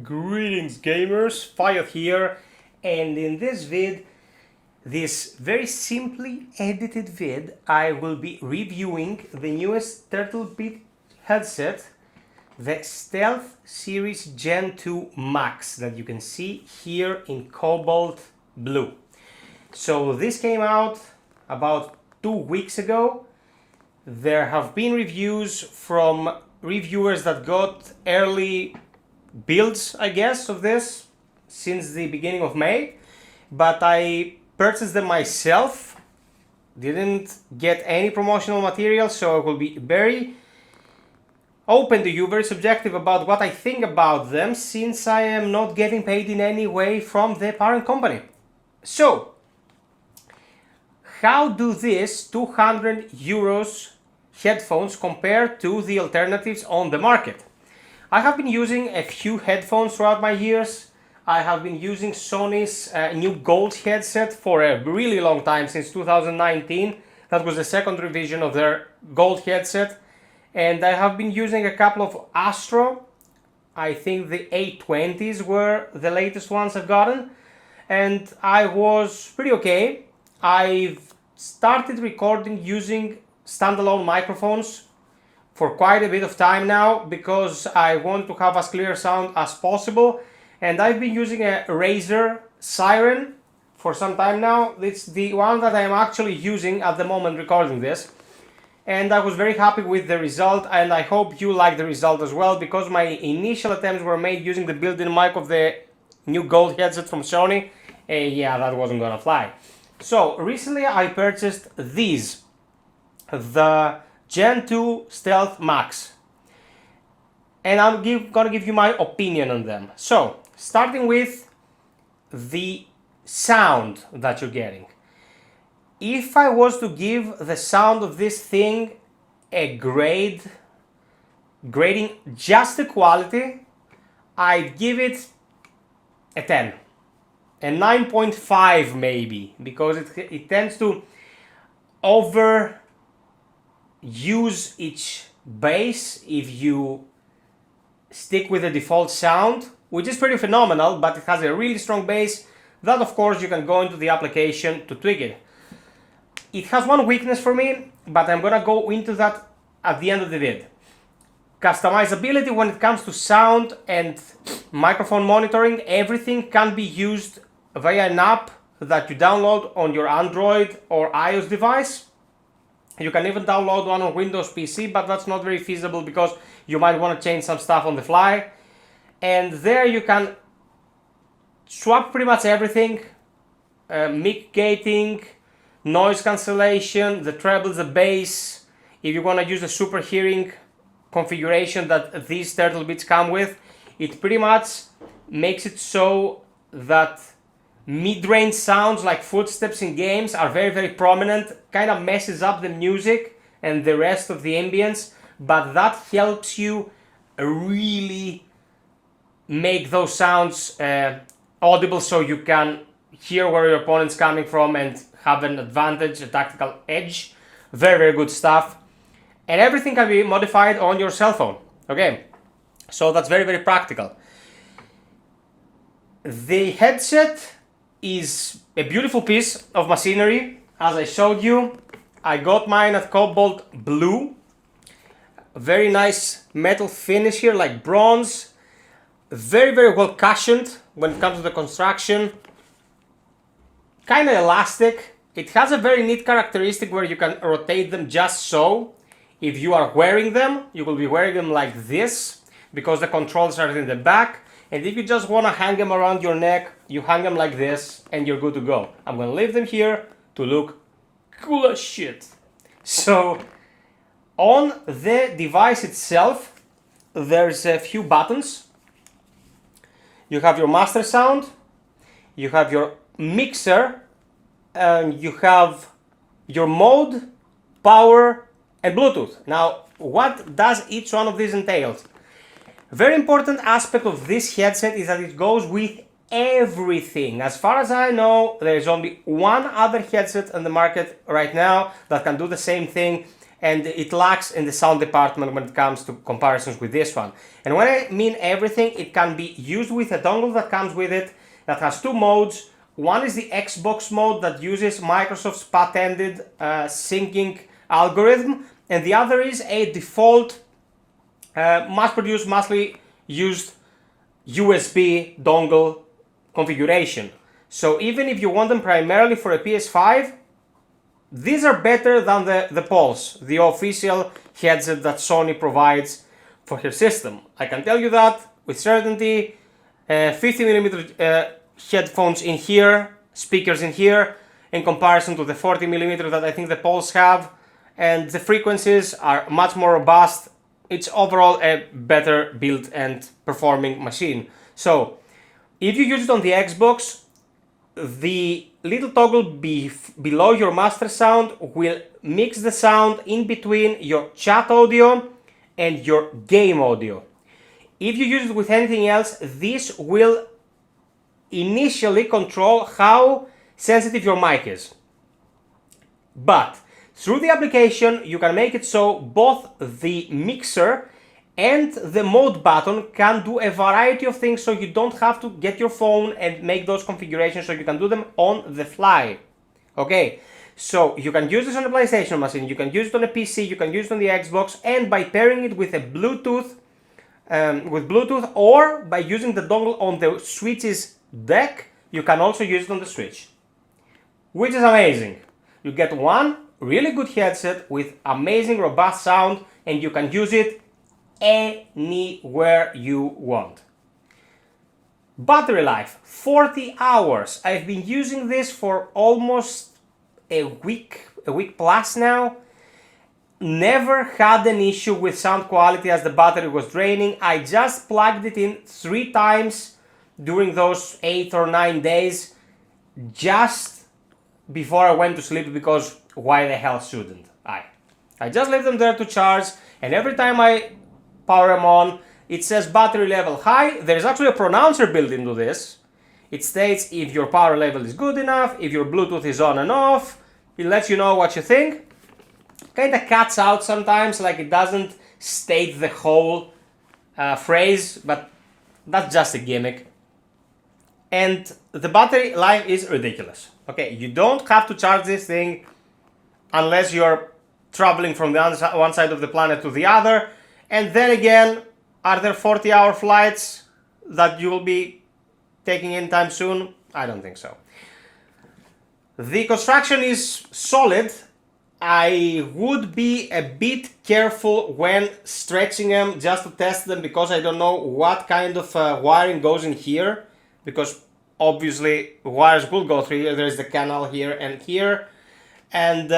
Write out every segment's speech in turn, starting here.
Greetings gamers, Fire here, and in this vid, this very simply edited vid, I will be reviewing the newest Turtle Beat headset, the Stealth Series Gen 2 Max that you can see here in cobalt blue. So this came out about 2 weeks ago. There have been reviews from reviewers that got early builds, I guess, of this since the beginning of May, but I purchased them myself, didn't get any promotional material, so I will be very open to you, very subjective about what I think about them, since I am not getting paid in any way from the parent company. So, how do these 200 euros headphones compare to the alternatives on the market? I have been using a few headphones throughout my years. I have been using Sony's new Gold headset for a really long time, since 2019. That was the second revision of their Gold headset. And I have been using a couple of Astro. I think the A20s were the latest ones I've gotten. And I was pretty okay. I've started recording using standalone microphones for quite a bit of time now, because I want to have as clear sound as possible, and I've been using a Razer Siren for some time now. It's the one that I'm actually using at the moment recording this, and I was very happy with the result, and I hope you like the result as well, because my initial attempts were made using the built-in mic of the new Gold headset from Sony. Yeah, that wasn't gonna fly. So recently I purchased these, the Gen 2 Stealth Max, and I'm gonna give you my opinion on them. So, starting with the sound that you're getting. If I was to give the sound of this thing a grading just the quality, I'd give it a 10. A 9.5 maybe, because it tends to use each bass if you stick with the default sound, which is pretty phenomenal, but it has a really strong bass that of course you can go into the application to tweak it. It has one weakness for me, but I'm gonna go into that at the end of the vid. Customizability when it comes to sound and microphone monitoring, everything can be used via an app that you download on your Android or iOS device. You can even download one on Windows PC, but that's not very feasible because you might want to change some stuff on the fly. And there you can swap pretty much everything. Mic gating, noise cancellation, the treble, the bass. If you want to use the super hearing configuration that these Turtle Beats come with, it pretty much makes it so that mid-range sounds like footsteps in games are very, very prominent, kind of messes up the music and the rest of the ambience, but that helps you really make those sounds audible, so you can hear where your opponent's coming from and have an advantage, a tactical edge. Very, very good stuff. And everything can be modified on your cell phone. Okay, so that's very, very practical. The headset is a beautiful piece of machinery. As I showed you, I got mine at cobalt blue. Very nice metal finish here, like bronze. Very, very well cushioned when it comes to the construction. Kind of elastic. It has a very neat characteristic where you can rotate them just so. If you are wearing them, you will be wearing them like this, because the controls are in the back. And if you just want to hang them around your neck, you hang them like this and you're good to go. I'm going to leave them here to look cool as shit. So, on the device itself, there's a few buttons. You have your master sound, you have your mixer, and you have your mode, power, and Bluetooth. Now, what does each one of these entail? Very important aspect of this headset is that it goes with everything. As far as I know, there is only one other headset on the market right now that can do the same thing, and it lacks in the sound department when it comes to comparisons with this one. And when I mean everything, it can be used with a dongle that comes with it that has two modes. One is the Xbox mode that uses Microsoft's patented syncing algorithm, and the other is a default mass-produced, massively used USB dongle configuration. So even if you want them primarily for a PS5, these are better than the Pulse, the official headset that Sony provides for her system. I can tell you that with certainty. 50mm headphones in here, speakers in here, in comparison to the 40mm that I think the Pulse have, and the frequencies are much more robust. It's overall a better built and performing machine. So if you use it on the Xbox, the little toggle below your master sound will mix the sound in between your chat audio and your game audio. If you use it with anything else, this will initially control how sensitive your mic is. But through the application, you can make it so both the mixer and the mode button can do a variety of things, so you don't have to get your phone and make those configurations, so you can do them on the fly. Okay, so you can use this on a PlayStation machine, you can use it on a PC, you can use it on the Xbox, and by pairing it with a Bluetooth, or by using the dongle on the Switch's deck, you can also use it on the Switch, which is amazing. You get one really good headset with amazing robust sound, and you can use it anywhere you want. Battery life, 40 hours. I've been using this for almost a week plus now. Never had an issue with sound quality as the battery was draining. I just plugged it in 3 times during those 8 or 9 days just before I went to sleep, because why the hell shouldn't I just leave them there to charge, and every time I power them on, it says battery level high. There's actually a pronouncer built into this. It states if your power level is good enough, if your Bluetooth is on and off. It lets you know what you think. Kind of cuts out sometimes, like it doesn't state the whole phrase, but that's just a gimmick. And the battery life is ridiculous. Okay, you don't have to charge this thing unless you're traveling from the one side of the planet to the other. And then again, are there 40-hour flights that you will be taking anytime soon? I don't think so. The construction is solid. I would be a bit careful when stretching them just to test them, because I don't know what kind of wiring goes in here, because obviously wires will go through here. There's the canal here and here. And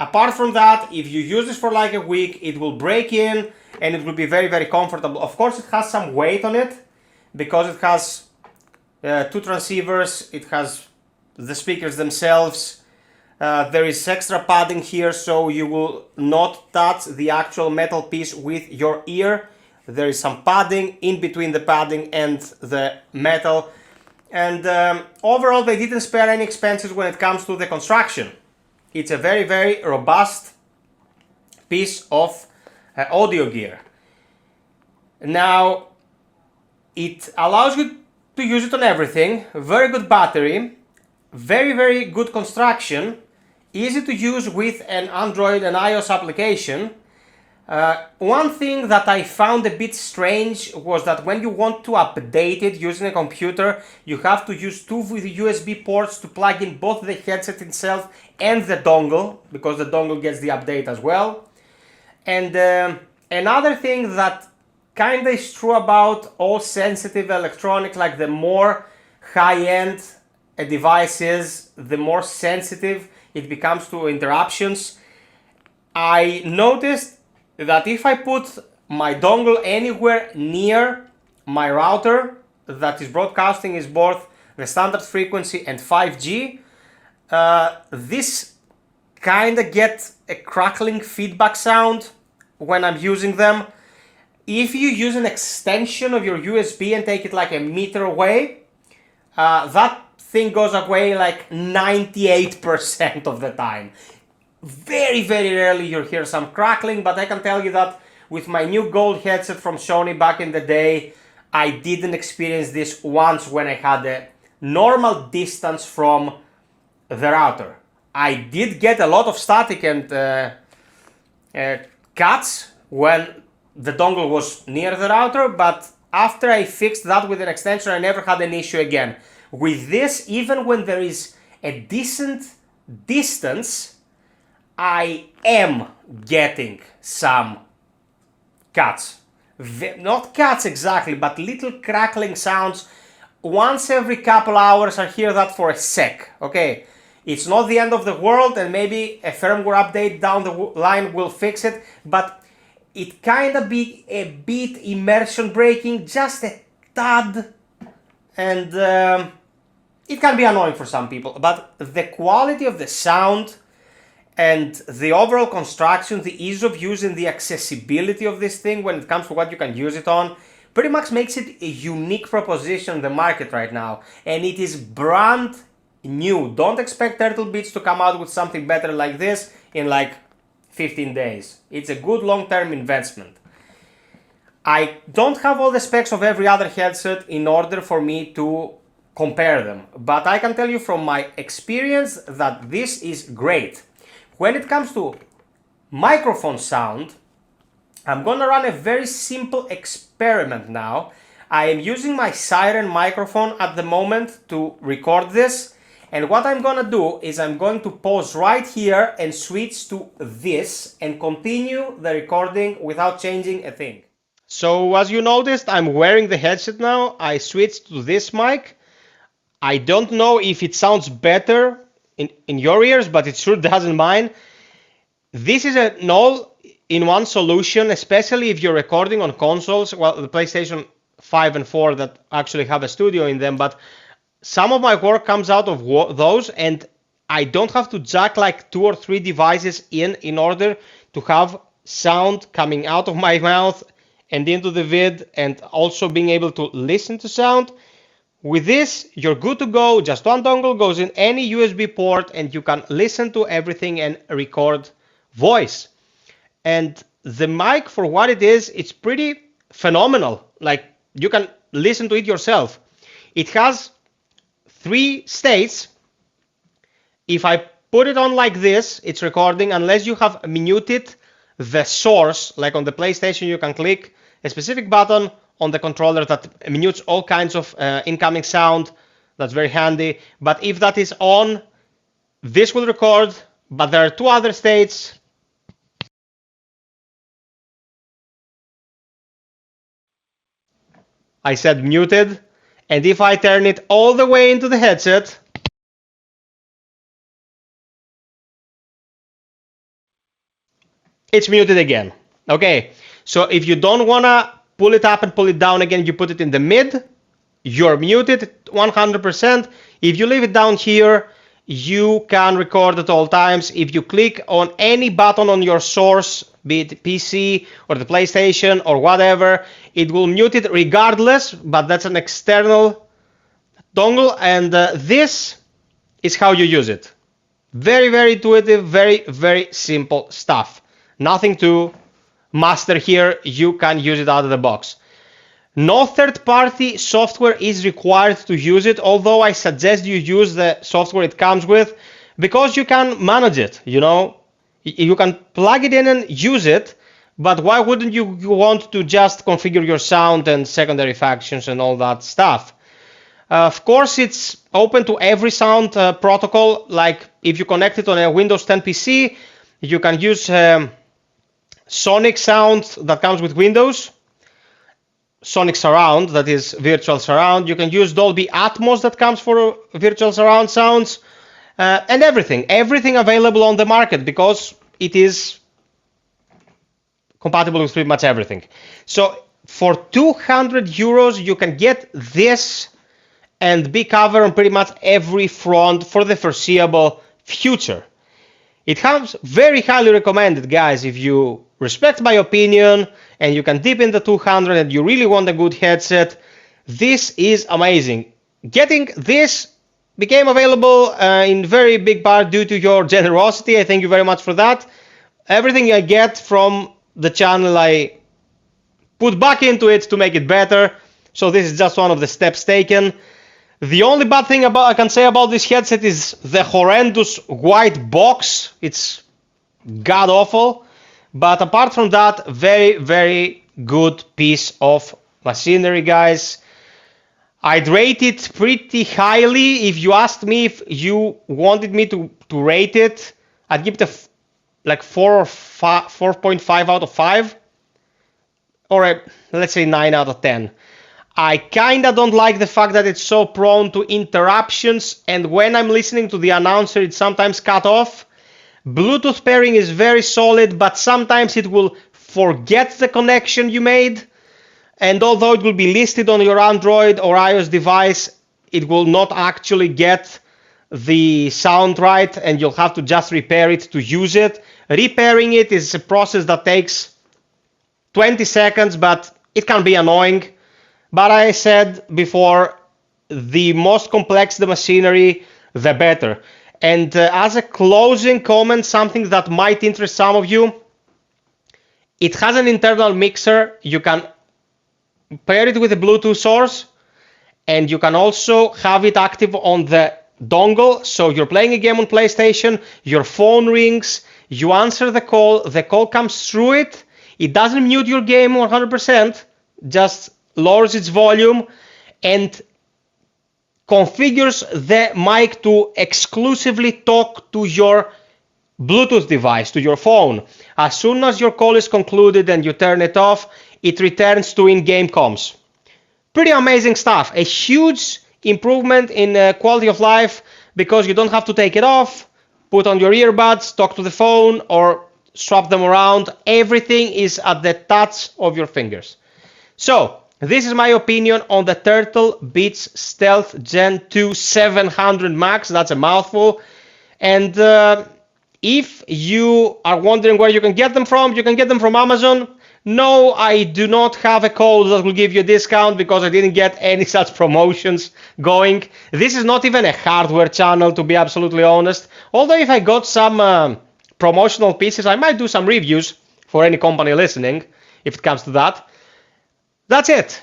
apart from that, if you use this for like a week, it will break in and it will be very, very comfortable. Of course, it has some weight on it because it has 2 transceivers, it has the speakers themselves. There is extra padding here, so you will not touch the actual metal piece with your ear. There is some padding in between the padding and the metal. And overall, they didn't spare any expenses when it comes to the construction. It's a very, very robust piece of audio gear. Now, it allows you to use it on everything. Very good battery, very, very good construction, easy to use with an Android and iOS application. One thing that I found a bit strange was that when you want to update it using a computer, you have to use 2 USB ports to plug in both the headset itself and the dongle, because the dongle gets the update as well. And another thing that kind of is true about all sensitive electronics, like the more high-end a device is, the more sensitive it becomes to interruptions. I noticed that if I put my dongle anywhere near my router that is broadcasting is both the standard frequency and 5G, this kind of gets a crackling feedback sound when I'm using them. If you use an extension of your USB and take it like a meter away, that thing goes away like 98% of the time. Very, very rarely you'll hear some crackling, but I can tell you that with my new gold headset from Sony back in the day, I didn't experience this once when I had a normal distance from the router. I did get a lot of static and cuts when the dongle was near the router, but after I fixed that with an extension, I never had an issue again. With this, even when there is a decent distance, I am getting some cuts. Not cuts exactly, but little crackling sounds. Once every couple hours, I hear that for a sec. Okay, it's not the end of the world, and maybe a firmware update down the line will fix it, but it kind of be a bit immersion breaking, just a tad, and it can be annoying for some people. But the quality of the sound and the overall construction, the ease of use and the accessibility of this thing when it comes to what you can use it on, pretty much makes it a unique proposition in the market right now. And it is brand new. Don't expect Turtle Beach to come out with something better like this in like 15 days. It's a good long-term investment. I don't have all the specs of every other headset in order for me to compare them, but I can tell you from my experience that this is great. When it comes to microphone sound, I'm gonna run a very simple experiment now. I am using my Siren microphone at the moment to record this, and what I'm gonna do is I'm going to pause right here and switch to this and continue the recording without changing a thing. So as you noticed, I'm wearing the headset now. I switched to this mic. I don't know if it sounds better in your ears, but it sure does in mine. This is an all-in-one solution, especially if you're recording on consoles. Well, the PlayStation 5 and 4 that actually have a studio in them, but some of my work comes out of those, and I don't have to jack like 2 or 3 devices in order to have sound coming out of my mouth and into the vid, and also being able to listen to sound. With this, you're good to go. Just one dongle goes in any USB port, and you can listen to everything and record voice. And the mic, for what it is, it's pretty phenomenal. Like, you can listen to it yourself. It has 3 states. If I put it on like this, it's recording, unless you have muted the source. Like on the PlayStation, you can click a specific button on the controller that mutes all kinds of incoming sound. That's very handy. But if that is on, this will record. But there are 2 other states. I said muted. And if I turn it all the way into the headset, it's muted again. Okay, so if you don't want to pull it up and pull it down again, you put it in the mid, you're muted 100%. If you leave it down here, you can record at all times. If you click on any button on your source, be it PC or the PlayStation or whatever, it will mute it regardless, but that's an external dongle, and this is how you use it. Very, very intuitive, very, very simple stuff. Nothing to master here. You can use it out of the box. No third-party software is required to use it, although I suggest you use the software it comes with, because you can manage it, you know. You can plug it in and use it, but why wouldn't you want to just configure your sound and secondary functions and all that stuff? Of course, it's open to every sound protocol. Like if you connect it on a Windows 10 PC, you can use Sonic sound that comes with Windows, Sonic Surround, that is virtual surround. You can use Dolby Atmos that comes for virtual surround sounds, and everything available on the market, because it is compatible with pretty much everything. So for 200 euros, you can get this and be covered on pretty much every front for the foreseeable future. It comes very highly recommended, guys. If you respect my opinion and you can dip in the 200 and you really want a good headset, this is amazing. Getting this became available in very big part due to your generosity. I thank you very much for that. Everything I get from the channel, I put back into it to make it better. So this is just one of the steps taken. The only bad thing I can say about this headset is the horrendous white box. It's god awful. But apart from that, very, very good piece of machinery, guys. I'd rate it pretty highly. If you asked me if you wanted me to rate it, I'd give it like 4 or 4.5 out of 5. Or let's say 9 out of 10. I kinda don't like the fact that it's so prone to interruptions, and when I'm listening to the announcer, it's sometimes cut off. Bluetooth pairing is very solid, but sometimes it will forget the connection you made, and although it will be listed on your Android or iOS device, it will not actually get the sound right, and you'll have to just repair it to use it. Repairing it is a process that takes 20 seconds, but it can be annoying. But I said before, the most complex the machinery, the better. And as a closing comment, something that might interest some of you, it has an internal mixer. You can pair it with a Bluetooth source, and you can also have it active on the dongle. So you're playing a game on PlayStation, your phone rings, you answer the call comes through it. It doesn't mute your game 100%, just lowers its volume and configures the mic to exclusively talk to your Bluetooth device, to your phone. As soon as your call is concluded and you turn it off, it returns to in-game comms. Pretty amazing stuff. A huge improvement in quality of life because you don't have to take it off, put on your earbuds, talk to the phone, or swap them around. Everything is at the touch of your fingers. So, this is my opinion on the Turtle Beach Stealth Gen 2 700 Max. That's a mouthful. And if you are wondering where you can get them from, you can get them from Amazon. No, I do not have a code that will give you a discount because I didn't get any such promotions going. This is not even a hardware channel, to be absolutely honest. Although if I got some promotional pieces, I might do some reviews for any company listening, if it comes to that. That's it.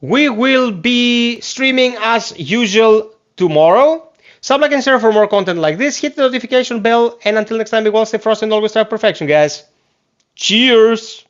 We will be streaming as usual tomorrow. Sub, like, and share for more content like this. Hit the notification bell. And until next time, be well, stay frosty, and always strive perfection, guys. Cheers!